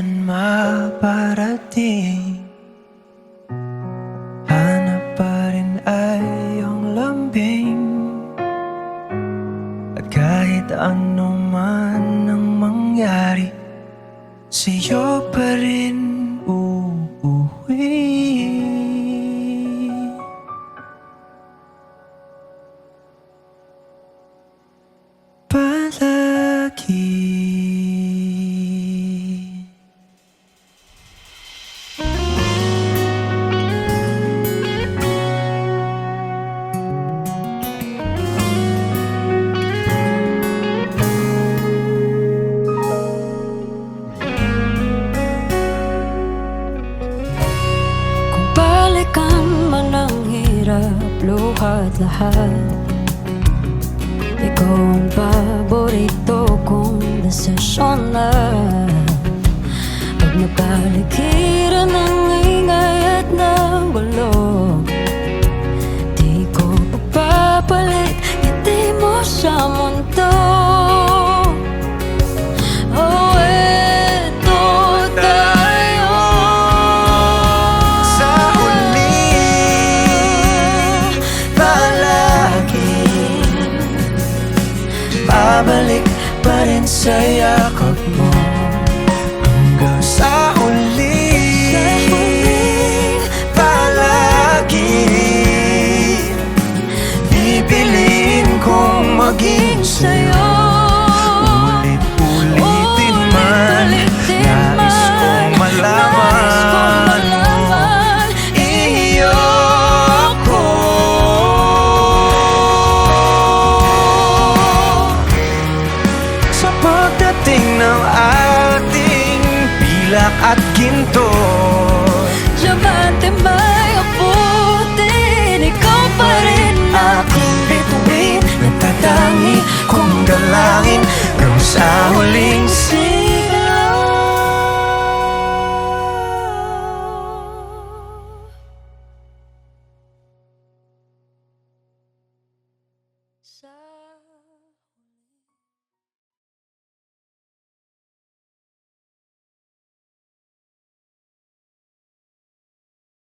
man maparating, hanap pa rin ay iyong lambing. At kahit ano man ang mangyari, sa'yo pa rin uuwi. Palagi. Kung balikan man ang hirap, luha't lahat, ikaw ang paborito kong desisyon na. Pag napaligiran ng ingay at ng gulo, di ko pagpapalit ngiti mo sa mundo. Oh, eto tayo Sa huli, palagi babalik pa rin sa yakap mo. Hanggang sa huli, palagi pipiliin kong maging sa'yo. Ulit-ulitin man, nais kong malaman, iyo ko. Sa pagdating ng ating pilak at ginto,